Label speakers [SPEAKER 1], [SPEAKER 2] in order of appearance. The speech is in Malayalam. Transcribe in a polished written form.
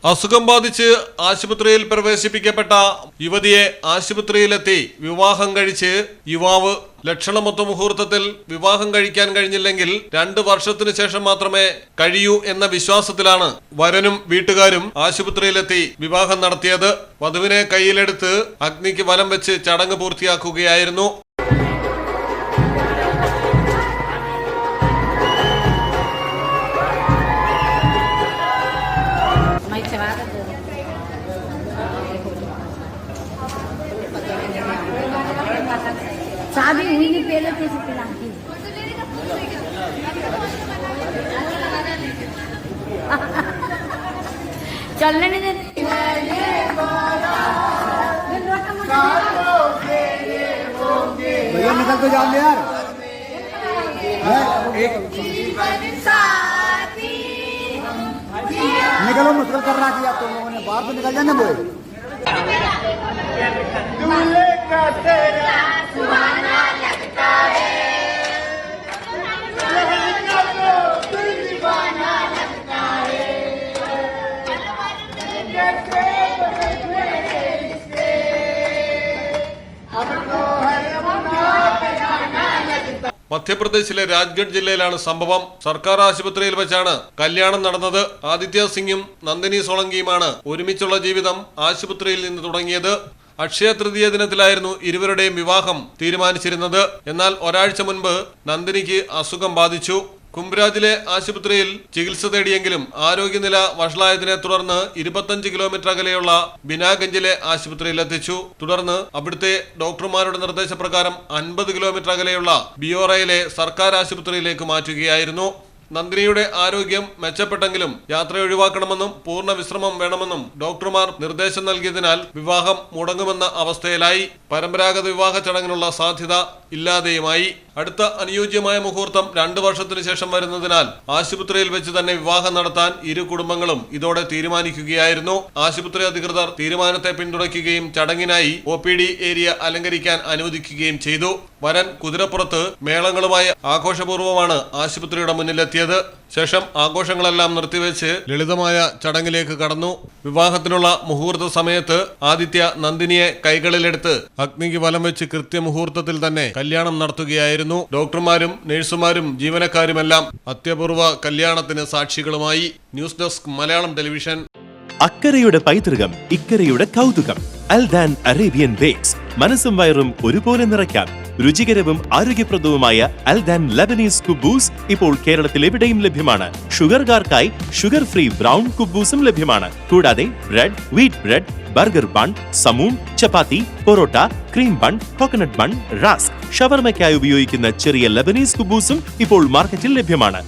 [SPEAKER 1] അസുഖം ബാധിച്ച് ആശുപത്രിയിൽ പ്രവേശിപ്പിക്കപ്പെട്ട യുവതിയെ ആശുപത്രിയിലെത്തി വിവാഹം കഴിച്ച് യുവാവ് ലക്ഷണമൊത്ത മുഹൂർത്തത്തിൽ വിവാഹം കഴിക്കാൻ കഴിഞ്ഞില്ലെങ്കിൽ 2 വർഷത്തിനു ശേഷം മാത്രമേ കഴിയൂ എന്ന വിശ്വാസത്തിലാണ് വരനും വീട്ടുകാരും ആശുപത്രിയിലെത്തി വിവാഹം നടത്തിയത്. വധുവിനെ കയ്യിലെടുത്ത് അഗ്നിക്ക് വലം വെച്ച് ചടങ്ങ് പൂർത്തിയാക്കുകയായിരുന്നു.
[SPEAKER 2] शादी हुई नहीं पहले तो पिला की चलने नहीं देते
[SPEAKER 3] भैया निकल तो जाओ यार। निकलो मुश्किल कर रहा किया तुम लोगों ने बाहर तो निकल जाने बोले।
[SPEAKER 1] മധ്യപ്രദേശിലെ രാജ്ഗഡ് ജില്ലയിലാണ് സംഭവം. സർക്കാർ ആശുപത്രിയിൽ വെച്ചാണ് കല്യാണം നടന്നത്. ആദിത്യ സിംഗും നന്ദിനി സോളങ്കിയുമാണ് ഒരുമിച്ചുള്ള ജീവിതം ആശുപത്രിയിൽ നിന്ന് തുടങ്ങിയത്. അക്ഷയ തൃതീയ ദിനത്തിലായിരുന്നു ഇരുവരുടെയും വിവാഹം തീരുമാനിച്ചിരുന്നത്. എന്നാൽ ഒരാഴ്ച മുൻപ് നന്ദിനിക്ക് അസുഖം ബാധിച്ചു. കുംഭരാജിലെ ആശുപത്രിയിൽ ചികിത്സ തേടിയെങ്കിലും ആരോഗ്യനില വഷളായതിനെ തുടർന്ന് 25 കിലോമീറ്റർ അകലെയുള്ള ബിനാഗഞ്ചിലെ ആശുപത്രിയിൽ എത്തിച്ചു. തുടർന്ന് അവിടുത്തെ ഡോക്ടർമാരുടെ നിർദ്ദേശപ്രകാരം 50 കിലോമീറ്റർ അകലെയുള്ള ബിയോറയിലെ സർക്കാർ ആശുപത്രിയിലേക്ക് മാറ്റുകയായിരുന്നു. നന്ദിനിയുടെ ആരോഗ്യം മെച്ചപ്പെട്ടെങ്കിലും യാത്ര ഒഴിവാക്കണമെന്നും പൂർണ്ണ വിശ്രമം വേണമെന്നും ഡോക്ടർമാർ നിർദ്ദേശം നൽകിയതിനാൽ വിവാഹം മുടങ്ങുമെന്ന അവസ്ഥയിലായി. പരമ്പരാഗത വിവാഹ ചടങ്ങിനുള്ള സാധ്യത ഇല്ലാതെയുമായി. അടുത്ത അനുയോജ്യമായ മുഹൂർത്തം 2 വർഷത്തിനു ശേഷം വരുന്നതിനാൽ ആശുപത്രിയിൽ വെച്ച് തന്നെ വിവാഹം നടത്താൻ ഇരു കുടുംബങ്ങളും ഇതോടെ തീരുമാനിക്കുകയായിരുന്നു. ആശുപത്രി അധികൃതർ തീരുമാനത്തെ പിന്തുണയ്ക്കുകയും ചടങ്ങിനായി OPD ഏരിയ അലങ്കരിക്കാൻ അനുവദിക്കുകയും ചെയ്തു. വരൻ കുതിരപ്പുറത്ത് മേളങ്ങളുമായി ആഘോഷപൂർവ്വമാണ് ആശുപത്രിയുടെ മുന്നിലെത്തിയത്. ശേഷം ആഘോഷങ്ങളെല്ലാം നിർത്തിവെച്ച് ലളിതമായ ചടങ്ങിലേക്ക് കടന്നു. വിവാഹത്തിനുള്ള മുഹൂർത്ത സമയത്ത് ആദിത്യ നന്ദിനിയെ കൈകളിലെടുത്ത് അഗ്നിക്ക് വലം വെച്ച് കൃത്യമുഹൂർത്തത്തിൽ തന്നെ കല്യാണം നടത്തുകയായിരുന്നു. ഡോക്ടർമാരും നഴ്സുമാരും ജീവനക്കാരുമെല്ലാം അത്യപൂർവ കല്യാണത്തിന് സാക്ഷികളുമായി. News desk Malayalam television.
[SPEAKER 4] അക്കരയുടെ പൈതൃകം ഇക്കരയുടെ കൗതുകം. Aldan Arabian bakes. മനസ്സും വയറും ഒരുപോലെ നിറയ്ക്കാം. രുചികരവും ആരോഗ്യപ്രദവുമായ അൽദാൻ ലബനീസ് കുബൂസ് ഇപ്പോൾ കേരളത്തിൽ എവിടെയും ലഭ്യമാണ്. ഷുഗർകാർക്കായി ഷുഗർ ഫ്രീ ബ്രൗൺ കുബൂസും ലഭ്യമാണ്. കൂടാതെ bread, wheat bread, burger bun, സമൂൺ, chapati, parotta, cream bun, coconut bun, rusk, ഷവർമയ്ക്കായി ഉപയോഗിക്കുന്ന ചെറിയ ലബനീസ് കുബൂസും ഇപ്പോൾ മാർക്കറ്റിൽ ലഭ്യമാണ്.